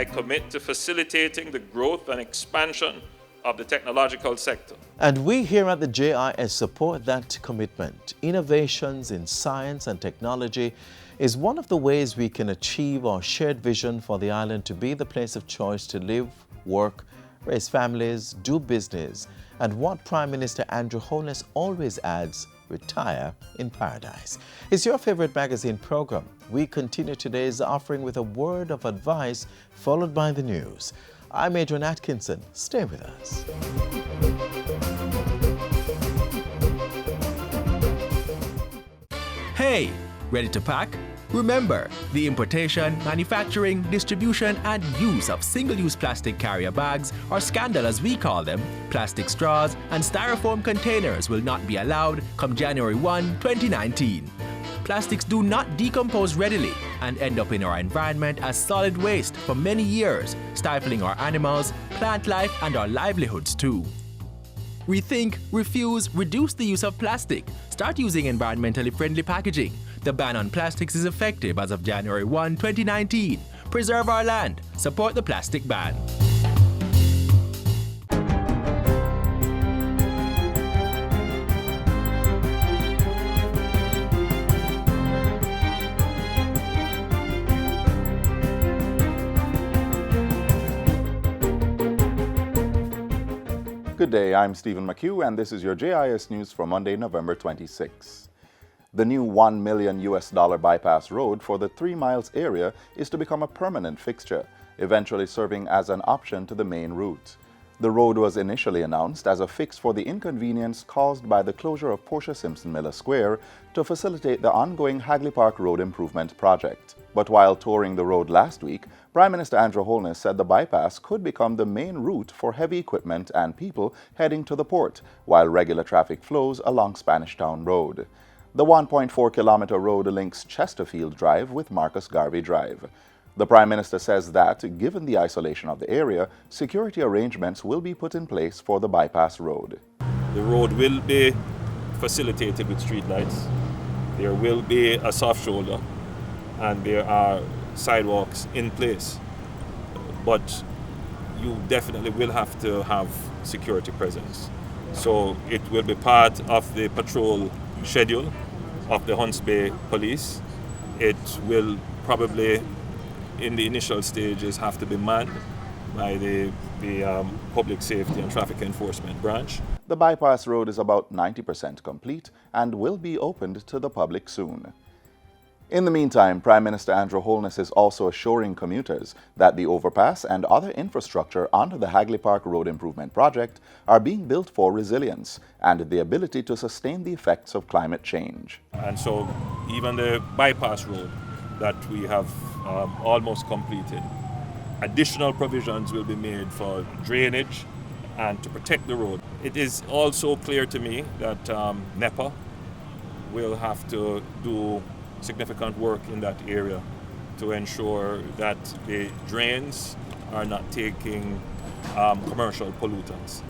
I commit to facilitating the growth and expansion of the technological sector. And we here at the JIS support that commitment. Innovations in science and technology is one of the ways we can achieve our shared vision for the island to be the place of choice to live, work, raise families, do business, and what Prime Minister Andrew Holness always adds, retire in paradise. It's your favorite magazine program. We continue today's offering with a word of advice followed by the news. I'm Adrian Atkinson. Stay with us. Hey, ready to pack? Remember, the importation, manufacturing, distribution, and use of single-use plastic carrier bags, or scandal as we call them, plastic straws, and styrofoam containers will not be allowed come January 1, 2019. Plastics do not decompose readily and end up in our environment as solid waste for many years, stifling our animals, plant life, and our livelihoods too. Rethink, refuse, reduce the use of plastic. Start using environmentally friendly packaging. The ban on plastics is effective as of January 1, 2019. Preserve our land. Support the plastic ban. Good day, I'm Stephen McHugh, and this is your JIS News for Monday, November 26. The new $1 million bypass road for the 3 miles area is to become a permanent fixture, eventually serving as an option to the main route. The road was initially announced as a fix for the inconvenience caused by the closure of Portia Simpson Miller Square to facilitate the ongoing Hagley Park Road Improvement Project. But while touring the road last week, Prime Minister Andrew Holness said the bypass could become the main route for heavy equipment and people heading to the port, while regular traffic flows along Spanish Town Road. The 1.4-kilometer road links Chesterfield Drive with Marcus Garvey Drive. The Prime Minister says that, given the isolation of the area, security arrangements will be put in place for the bypass road. The road will be facilitated with streetlights. There will be a soft shoulder, and there are sidewalks in place. But you definitely will have to have security presence. So it will be part of the patrol schedule of the Hunts Bay Police. It will probably, in the initial stages, have to be manned by the Public Safety and Traffic Enforcement Branch. The bypass road is about 90% complete and will be opened to the public soon. In the meantime, Prime Minister Andrew Holness is also assuring commuters that the overpass and other infrastructure under the Hagley Park Road Improvement Project are being built for resilience and the ability to sustain the effects of climate change. And so even the bypass road that we have almost completed, additional provisions will be made for drainage and to protect the road. It is also clear to me that NEPA will have to do significant work in that area to ensure that the drains are not taking commercial pollutants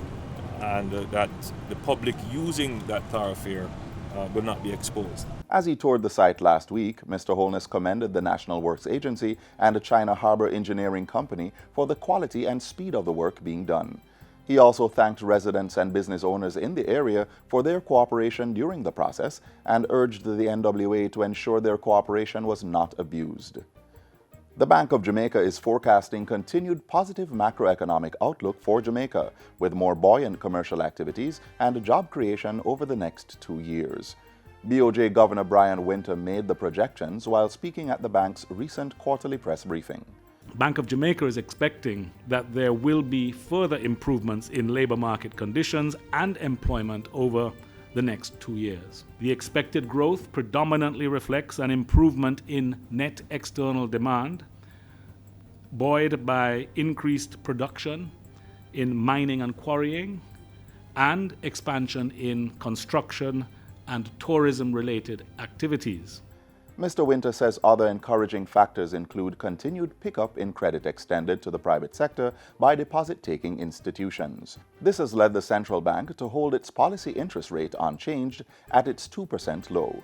and that the public using that thoroughfare will not be exposed. As he toured the site last week, Mr. Holness commended the National Works Agency and the China Harbor Engineering Company for the quality and speed of the work being done. He also thanked residents and business owners in the area for their cooperation during the process and urged the NWA to ensure their cooperation was not abused. The Bank of Jamaica is forecasting continued positive macroeconomic outlook for Jamaica, with more buoyant commercial activities and job creation over the next 2 years. BOJ Governor Brian Winter made the projections while speaking at the bank's recent quarterly press briefing. Bank of Jamaica is expecting that there will be further improvements in labor market conditions and employment over the next 2 years. The expected growth predominantly reflects an improvement in net external demand, buoyed by increased production in mining and quarrying, and expansion in construction and tourism-related activities. Mr. Winter says other encouraging factors include continued pickup in credit extended to the private sector by deposit-taking institutions. This has led the central bank to hold its policy interest rate unchanged at its 2% low.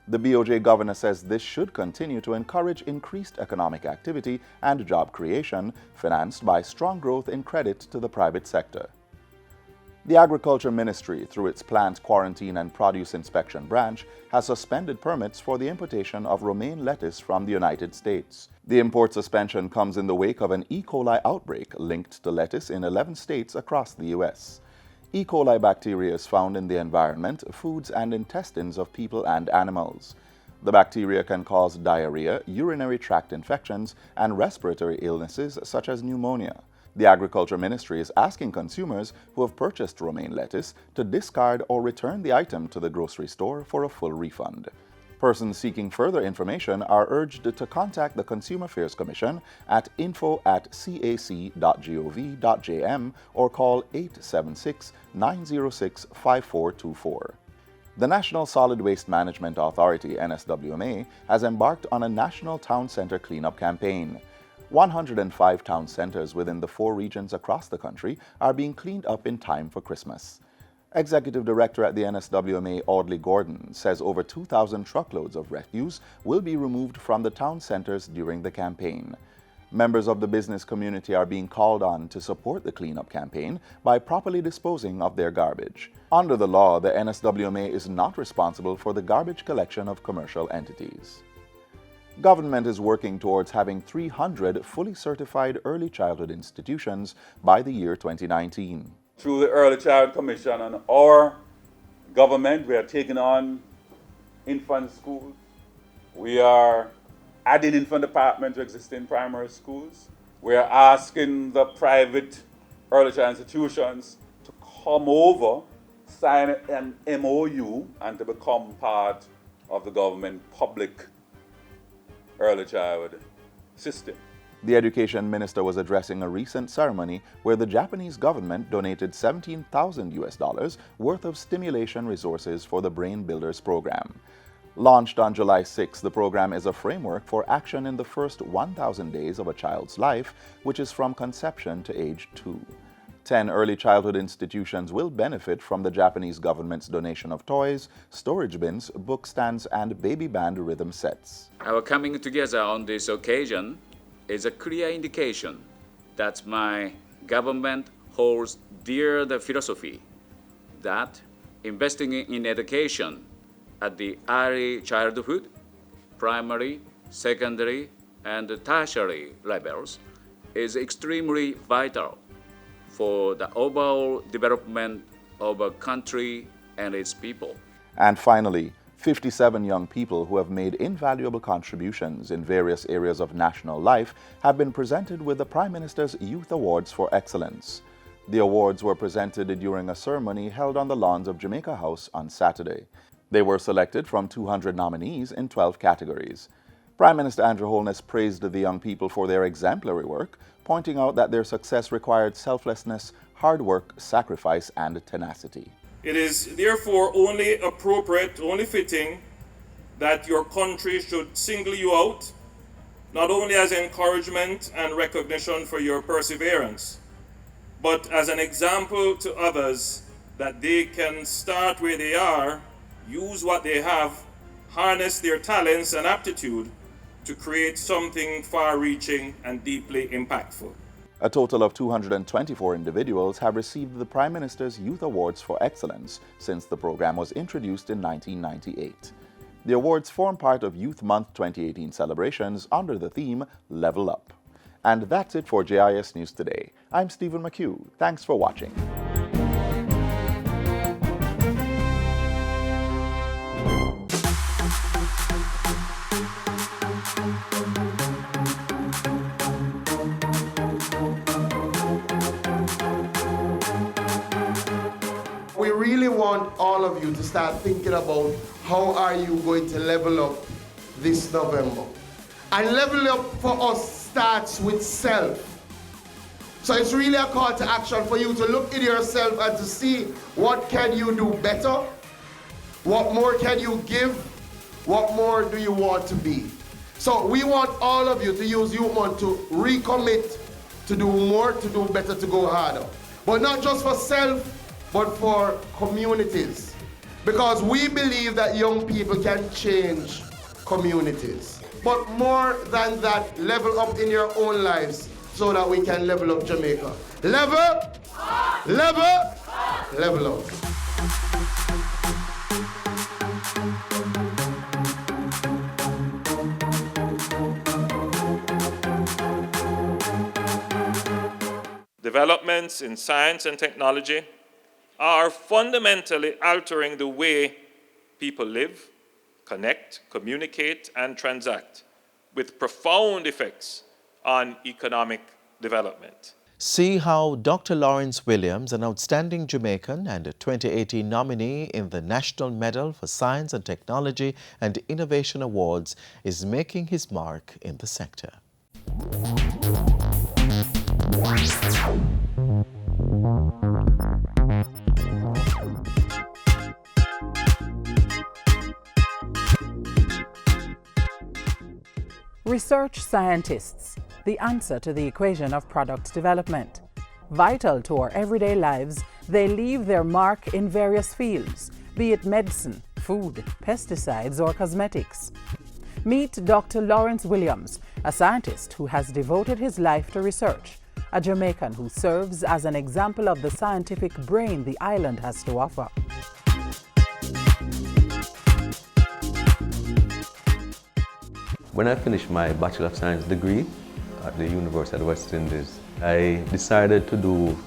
The BOJ governor says this should continue to encourage increased economic activity and job creation, financed by strong growth in credit to the private sector. The Agriculture Ministry, through its Plant Quarantine and Produce Inspection Branch, has suspended permits for the importation of romaine lettuce from the United States. The import suspension comes in the wake of an E. coli outbreak linked to lettuce in 11 states across the U.S. E. coli bacteria is found in the environment, foods, and intestines of people and animals. The bacteria can cause diarrhea, urinary tract infections, and respiratory illnesses such as pneumonia. The Agriculture Ministry is asking consumers who have purchased romaine lettuce to discard or return the item to the grocery store for a full refund. Persons seeking further information are urged to contact the Consumer Affairs Commission at info@cac.gov.jm or call 876-906-5424. The National Solid Waste Management Authority, NSWMA, has embarked on a national town center cleanup campaign. 105 town centers within the 4 regions across the country are being cleaned up in time for Christmas. Executive Director at the NSWMA, Audley Gordon, says over 2,000 truckloads of refuse will be removed from the town centers during the campaign. Members of the business community are being called on to support the cleanup campaign by properly disposing of their garbage. Under the law, the NSWMA is not responsible for the garbage collection of commercial entities. Government is working towards having 300 fully certified early childhood institutions by the year 2019. Through the Early Child Commission and our government, we are taking on infant schools. We are adding infant departments to existing primary schools. We are asking the private early child institutions to come over, sign an MOU, and to become part of the government public early childhood system. The education minister was addressing a recent ceremony where the Japanese government donated $17,000 worth of stimulation resources for the Brain Builders program. Launched on July 6, the program is a framework for action in the first 1,000 days of a child's life, which is from conception to age 2. 10 early childhood institutions will benefit from the Japanese government's donation of toys, storage bins, book stands, and baby band rhythm sets. Our coming together on this occasion is a clear indication that my government holds dear the philosophy that investing in education at the early childhood, primary, secondary, and tertiary levels is extremely vital for the overall development of a country and its people. And finally, 57 young people who have made invaluable contributions in various areas of national life have been presented with the Prime Minister's Youth Awards for Excellence. The awards were presented during a ceremony held on the lawns of Jamaica House on Saturday. They were selected from 200 nominees in 12 categories. Prime Minister Andrew Holness praised the young people for their exemplary work, pointing out that their success required selflessness, hard work, sacrifice, and tenacity. It is therefore only appropriate, only fitting, that your country should single you out, not only as encouragement and recognition for your perseverance, but as an example to others that they can start where they are, use what they have, harness their talents and aptitude to create something far-reaching and deeply impactful. A total of 224 individuals have received the Prime Minister's Youth Awards for Excellence since the program was introduced in 1998. The awards form part of Youth Month 2018 celebrations under the theme Level Up. And that's it for JIS News Today. I'm Stephen McHugh. Thanks for watching. We really want all of you to start thinking about how are you going to level up this November. And level up for us starts with self. So it's really a call to action for you to look at yourself and to see what can you do better, what more can you give, what more do you want to be. So we want all of you to use Youth Month to recommit, to do more, to do better, to go harder. But not just for self, but for communities. because we believe that young people can change communities. But more than that, level up in your own lives so that we can level up Jamaica. Level, level, level up. Developments in science and technology are fundamentally altering the way people live, connect, communicate, and transact, with profound effects on economic development. See how Dr. Lawrence Williams, an outstanding Jamaican and a 2018 nominee in the National Medal for Science and Technology and Innovation Awards, is making his mark in the sector. Research scientists, the answer to the equation of product development. Vital to our everyday lives, they leave their mark in various fields, be it medicine, food, pesticides, or cosmetics. Meet Dr. Lawrence Williams, a scientist who has devoted his life to research, a Jamaican who serves as an example of the scientific brain the island has to offer. When I finished my Bachelor of Science degree at the University of the West Indies, I decided to do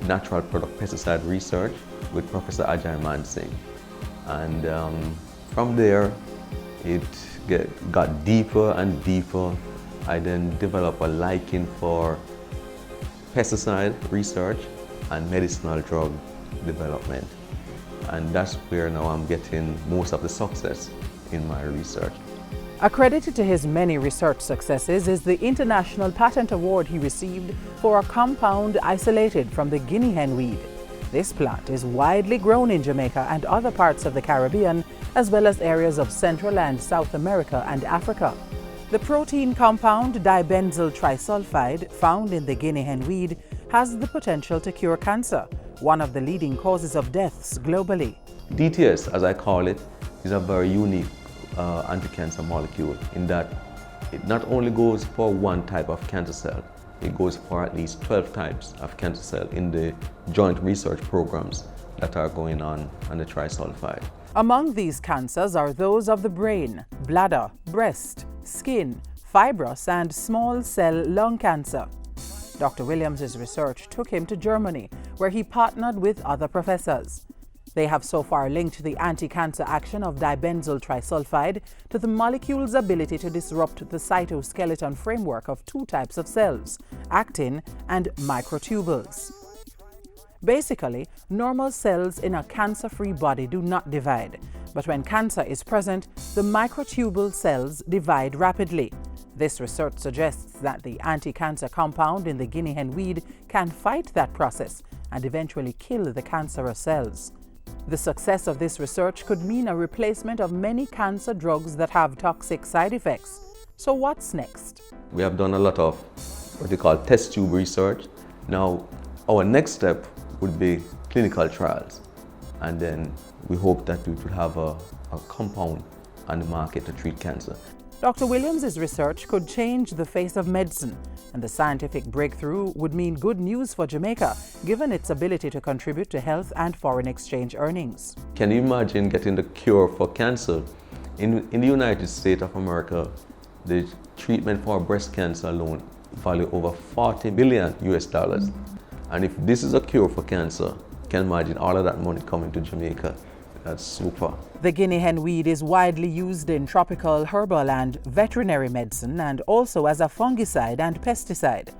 natural product pesticide research with Professor Ajay Mansingh. And from there, it got deeper and deeper. I then developed a liking for pesticide research and medicinal drug development. And that's where now I'm getting most of the success in my research. Accredited to his many research successes is the International Patent Award he received for a compound isolated from the guinea hen weed. This plant is widely grown in Jamaica and other parts of the Caribbean, as well as areas of Central and South America and Africa. The protein compound dibenzyl trisulfide, found in the guinea hen weed, has the potential to cure cancer, one of the leading causes of deaths globally. DTS, as I call it, is a very unique anti-cancer molecule in that it not only goes for one type of cancer cell, it goes for at least 12 types of cancer cell in the joint research programs that are going on the trisulfide. Among these cancers are those of the brain, bladder, breast, skin, fibrous and small cell lung cancer. Dr. Williams' research took him to Germany, where he partnered with other professors. They have so far linked the anti-cancer action of dibenzyl trisulfide to the molecule's ability to disrupt the cytoskeleton framework of two types of cells, actin and microtubules. Basically, normal cells in a cancer-free body do not divide, but when cancer is present, the microtubule cells divide rapidly. This research suggests that the anti-cancer compound in the guinea hen weed can fight that process and eventually kill the cancerous cells. The success of this research could mean a replacement of many cancer drugs that have toxic side effects. So what's next? We have done a lot of what they call test tube research. Now, our next step would be clinical trials. And then we hope that we could have a compound on the market to treat cancer. Dr. Williams' research could change the face of medicine, and the scientific breakthrough would mean good news for Jamaica, given its ability to contribute to health and foreign exchange earnings. Can you imagine getting the cure for cancer? In the United States of America, the treatment for breast cancer alone value over $40 billion US. And if this is a cure for cancer, can you imagine all of that money coming to Jamaica? That's super. The guinea hen weed is widely used in tropical, herbal and veterinary medicine, and also as a fungicide and pesticide.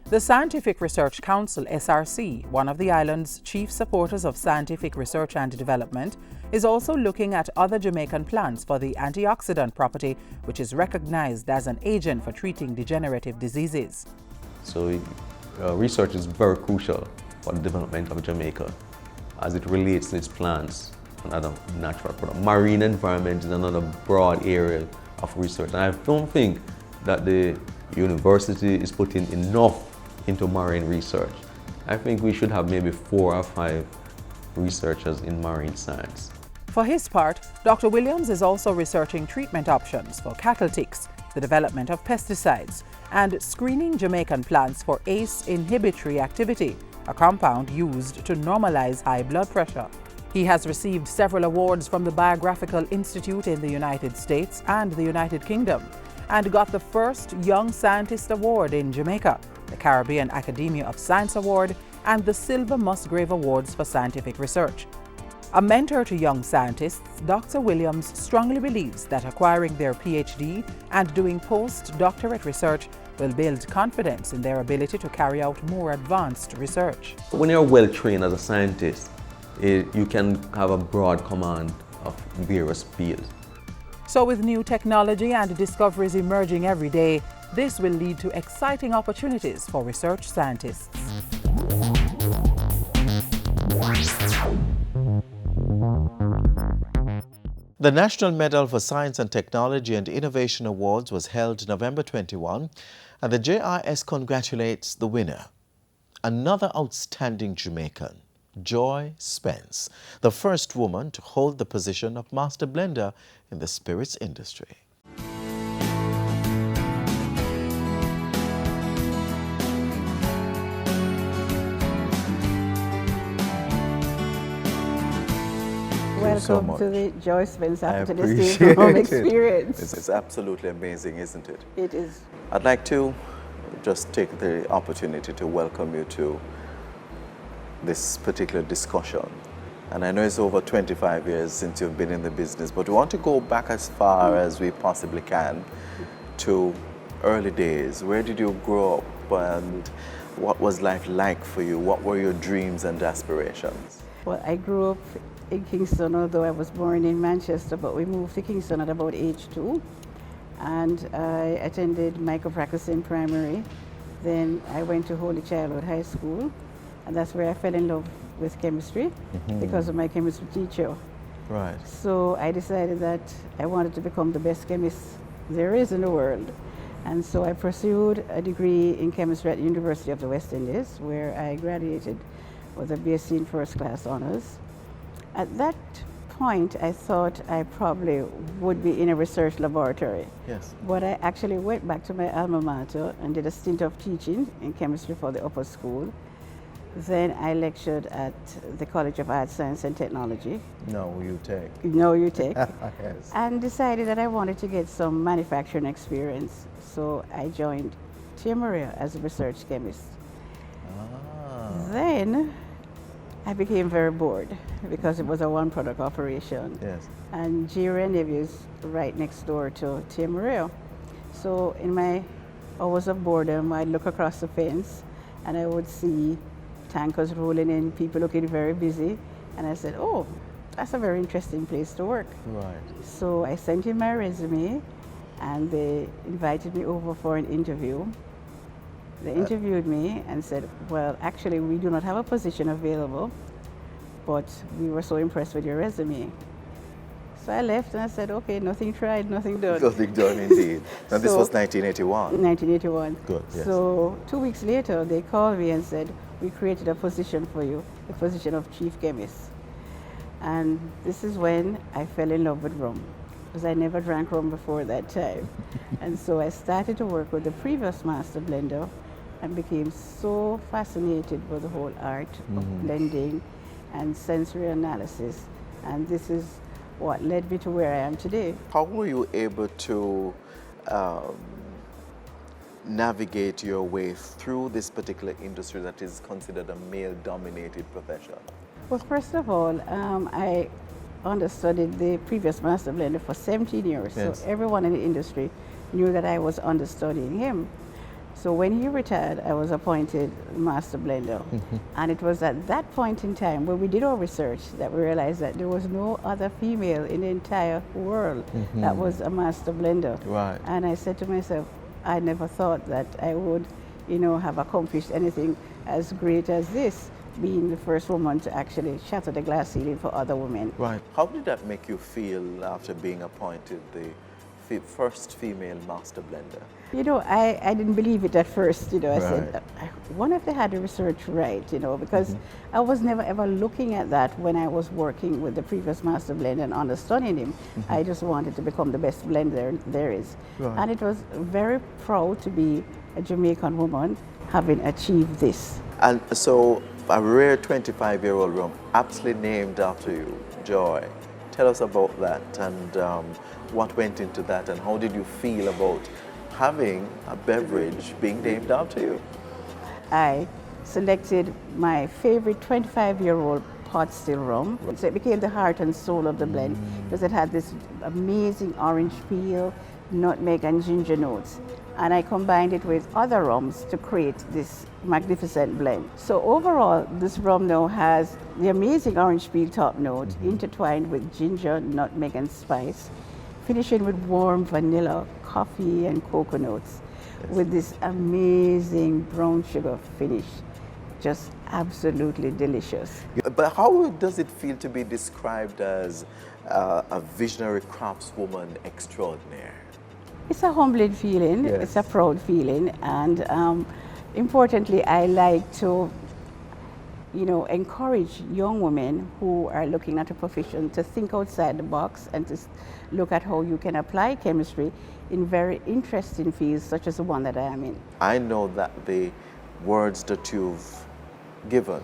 The Scientific Research Council, SRC, one of the island's chief supporters of scientific research and development, is also looking at other Jamaican plants for the antioxidant property, which is recognized as an agent for treating degenerative diseases. So research is very crucial for the development of Jamaica as it relates to its plants and other natural products. Marine environment is another broad area of research. And I don't think that the university is putting enough into marine research. I think we should have maybe 4 or 5 researchers in marine science. For his part, Dr. Williams is also researching treatment options for cattle ticks, the development of pesticides, and screening Jamaican plants for ACE inhibitory activity, a compound used to normalize high blood pressure. He has received several awards from the Biographical Institute in the United States and the United Kingdom, and got the first Young Scientist Award in Jamaica, the Caribbean Academia of Science Award, and the Silver Musgrave Awards for scientific research. A mentor to young scientists, Dr. Williams strongly believes that acquiring their PhD and doing postdoctorate research will build confidence in their ability to carry out more advanced research. When you're well trained as a scientist, you can have a broad command of various fields. So with new technology and discoveries emerging every day, this will lead to exciting opportunities for research scientists. The National Medal for Science and Technology and Innovation Awards was held November 21, and the JIS congratulates the winner, another outstanding Jamaican, Joy Spence, the first woman to hold the position of Master Blender in the spirits industry. Welcome to the Joy Spence after this home experience. It's absolutely amazing, isn't it? It is. I'd like to just take the opportunity to welcome you to this particular discussion. And I know it's over 25 years since you've been in the business, but we want to go back as far as we possibly can to early days. Where did you grow up and what was life like for you? What were your dreams and aspirations? Well, I grew up in Kingston, although I was born in Manchester, but we moved to Kingston at about age 2. And I attended micropracticing primary. Then I went to Holy Childhood High School, and that's where I fell in love with chemistry because of my chemistry teacher. Right. So I decided that I wanted to become the best chemist there is in the world. And so I pursued a degree in chemistry at the University of the West Indies, where I graduated with a BSc in first class honors. At that point, I thought I probably would be in a research laboratory. Yes. But I actually went back to my alma mater and did a stint of teaching in chemistry for the upper school. Then I lectured at the College of Arts, Science and Technology. No, you take. No, you take. Yes. And decided that I wanted to get some manufacturing experience. So I joined Tia Maria as a research chemist. Then I became very bored because it was a one-product operation. Yes. And J-Ray Navy is right next door to Tia Maria. So in my hours of boredom, I'd look across the fence and I would see tankers rolling in, people looking very busy. And I said, oh, that's a very interesting place to work. Right. So I sent in my resume and they invited me over for an interview. They interviewed me and said, well, actually, we do not have a position available, but we were so impressed with your resume. So I left and I said, okay, nothing tried, nothing done. Nothing done, indeed. Now, this was 1981. 1981. Good, yes. So 2 weeks later, they called me and said, we created a position for you, the position of chief chemist. And this is when I fell in love with rum, because I never drank rum before that time. And so I started to work with the previous master blender and became so fascinated with the whole art of blending and sensory analysis. And this is what led me to where I am today. How were you able to navigate your way through this particular industry that is considered a male-dominated profession? Well, first of all, I understudied the previous master blender for 17 years. Yes. So everyone in the industry knew that I was understudying him. So when he retired, I was appointed master blender. And it was at that point in time when we did our research that we realized that there was no other female in the entire world that was a master blender. Right. And I said to myself, I never thought that I would, you know, have accomplished anything as great as this, being the first woman to actually shatter the glass ceiling for other women. Right. How did that make you feel after being appointed the first female master blender? You know, I didn't believe it at first. You know, I said, Right. I wonder if they had the research right, you know, because I was never ever looking at that when I was working with the previous master blender and understanding him. I just wanted to become the best blender there is. Right. And it was very proud to be a Jamaican woman having achieved this. And so a rare 25-year-old rum, aptly named after you, Joy. Tell us about that and what went into that and how did you feel about having a beverage being named after you? I selected my favorite 25-year-old pot still rum. So it became the heart and soul of the blend because it had this amazing orange peel, nutmeg and ginger notes. And I combined it with other rums to create this magnificent blend. So overall, this rum now has the amazing orange peel top note intertwined with ginger, nutmeg and spice, finishing with warm vanilla, coffee and coconuts with this amazing brown sugar finish. Just absolutely delicious. But how does it feel to be described as a visionary craftswoman extraordinaire? It's a humbling feeling, Yes. it's a proud feeling, and importantly, I like to, you know, encourage young women who are looking at a profession to think outside the box and to look at how you can apply chemistry in very interesting fields such as the one that I am in. I know that the words that you've given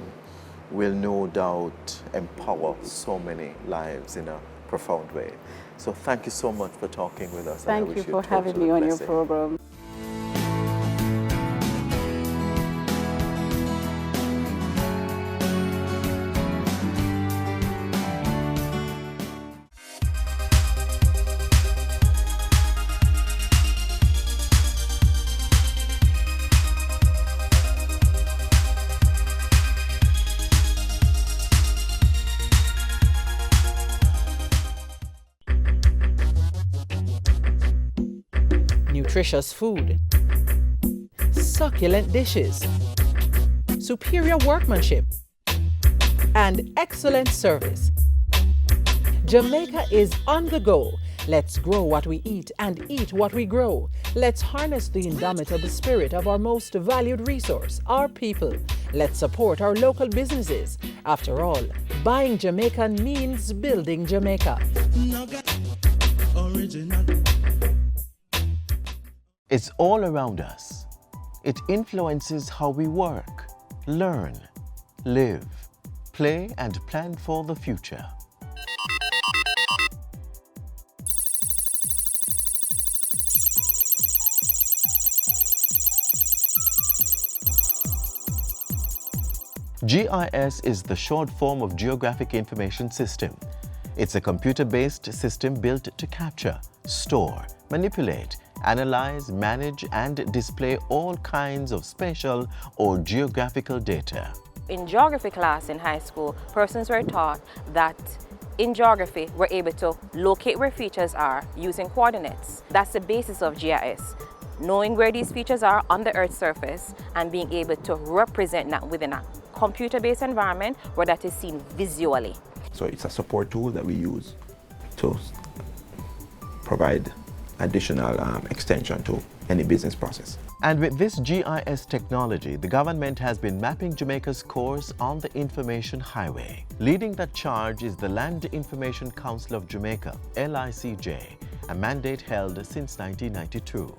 will no doubt empower so many lives in a profound way. So thank you so much for talking with us. and I Thank wish you for having total me on your blessing. program. Nutritious food, succulent dishes, superior workmanship, and excellent service. Jamaica is on the go. Let's grow what we eat and eat what we grow. Let's harness the indomitable spirit of our most valued resource, our people. Let's support our local businesses. After all, buying Jamaican means building Jamaica. It's all around us. It influences how we work, learn, live, play, and plan for the future. GIS is the short form of Geographic Information System. It's a computer-based system built to capture, store, manipulate, analyze, manage, and display all kinds of spatial or geographical data. In geography class in high school, persons were taught that in geography, we're able to locate where features are using coordinates. That's the basis of GIS. Knowing where these features are on the Earth's surface and being able to represent that within a computer-based environment where that is seen visually. So it's a support tool that we use to provide additional extension to any business process. And with this GIS technology, the government has been mapping Jamaica's course on the Information Highway. Leading that charge is the Land Information Council of Jamaica, LICJ, a mandate held since 1992.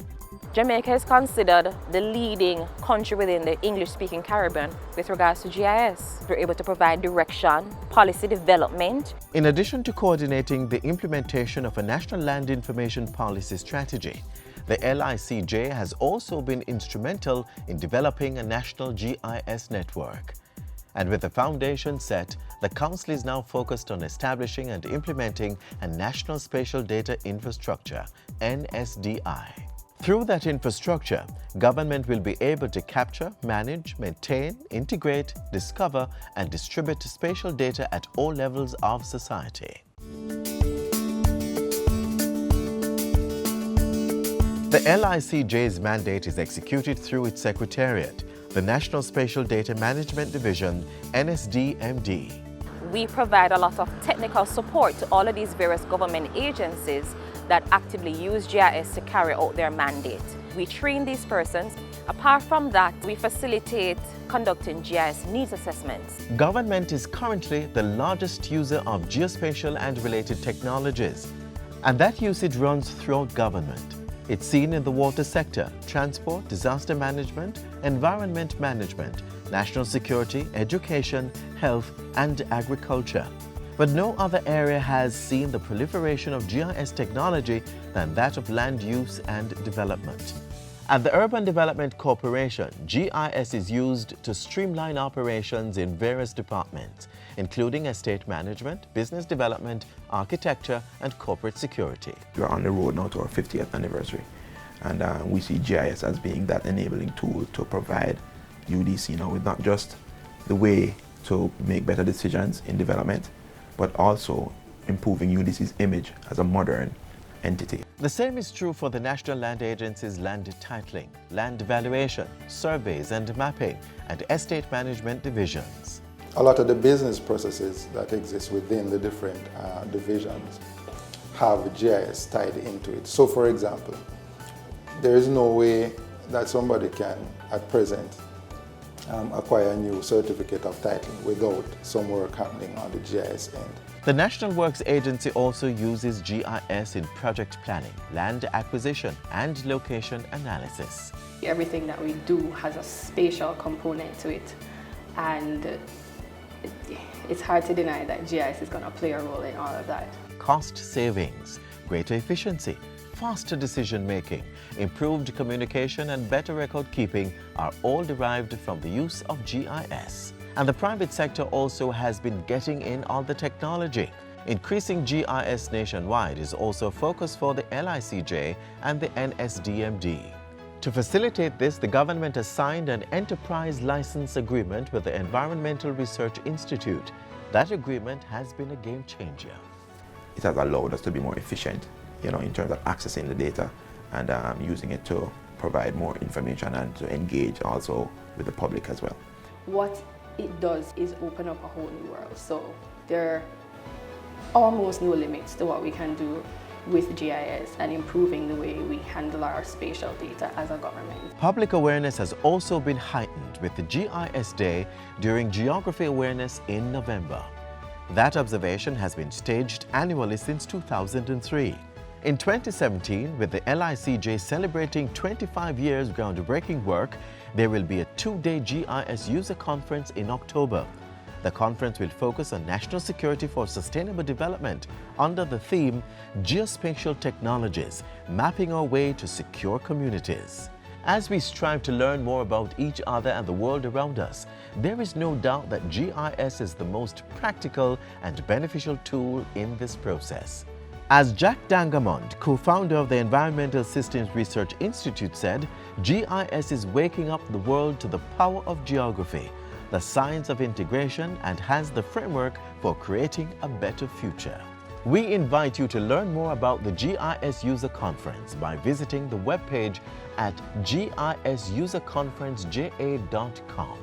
Jamaica is considered the leading country within the English-speaking Caribbean with regards to GIS. We're able to provide direction, policy development. In addition to coordinating the implementation of a National Land Information Policy Strategy, the LICJ has also been instrumental in developing a national GIS network. And with the foundation set, the Council is now focused on establishing and implementing a National Spatial Data Infrastructure, NSDI. Through that infrastructure, government will be able to capture, manage, maintain, integrate, discover, and distribute spatial data at all levels of society. The LICJ's mandate is executed through its secretariat, the National Spatial Data Management Division, NSDMD. We provide a lot of technical support to all of these various government agencies that actively use GIS to carry out their mandate. We train these persons. Apart from that, we facilitate conducting GIS needs assessments. Government is currently the largest user of geospatial and related technologies, and that usage runs throughout government. It's seen in the water sector, transport, disaster management, environment management, national security, education, health, and agriculture. But no other area has seen the proliferation of GIS technology than that of land use and development. At the Urban Development Corporation, GIS is used to streamline operations in various departments, including estate management, business development, architecture, and corporate security. We're on the road now to our 50th anniversary, and we see GIS as being that enabling tool to provide UDC now with not just the way to make better decisions in development, but also improving UDC's image as a modern entity. The same is true for the National Land Agency's land titling, land valuation, surveys and mapping, and estate management divisions. A lot of the business processes that exist within the different divisions have GIS tied into it. So for example, there is no way that somebody can, at present, acquire a new certificate of title without some work happening on the GIS end. The National Works Agency also uses GIS in project planning, land acquisition, and location analysis. Everything that we do has a spatial component to it, and it's hard to deny that GIS is going to play a role in all of that. Cost savings, greater efficiency, faster decision making, improved communication, and better record keeping are all derived from the use of GIS. And the private sector also has been getting in on the technology. Increasing GIS nationwide is also a focus for the LICJ and the NSDMD. To facilitate this, the government has signed an enterprise license agreement with the Environmental Research Institute. That agreement has been a game changer. It has allowed us to be more efficient, in terms of accessing the data and using it to provide more information and to engage also with the public as well. What it does is open up a whole new world. So there are almost no limits to what we can do with GIS and improving the way we handle our spatial data as a government. Public awareness has also been heightened with the GIS Day during Geography Awareness in November. That observation has been staged annually since 2003. In 2017, with the LICJ celebrating 25 years groundbreaking work, there will be a 2-day GIS user conference in October. The conference will focus on national security for sustainable development under the theme Geospatial Technologies, Mapping Our Way to Secure Communities. As we strive to learn more about each other and the world around us, there is no doubt that GIS is the most practical and beneficial tool in this process. As Jack Dangamond, co-founder of the Environmental Systems Research Institute, said, GIS is waking up the world to the power of geography, the science of integration, and has the framework for creating a better future. We invite you to learn more about the GIS User Conference by visiting the webpage at gisuserconferenceja.com.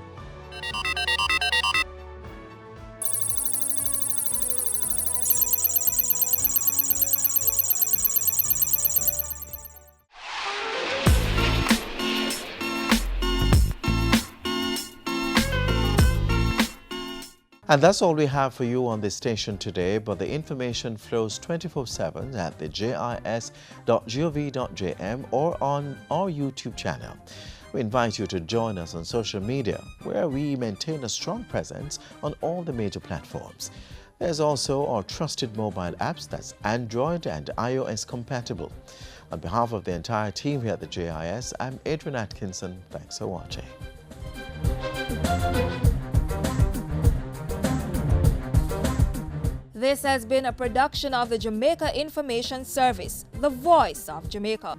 And that's all we have for you on this station today, but the information flows 24/7 at the jis.gov.jm or on our YouTube channel. We invite you to join us on social media, where we maintain a strong presence on all the major platforms. There's also our trusted mobile apps that's Android and iOS compatible. On behalf of the entire team here at the JIS, I'm Adrian Atkinson. Thanks for watching. This has been a production of the Jamaica Information Service, the voice of Jamaica.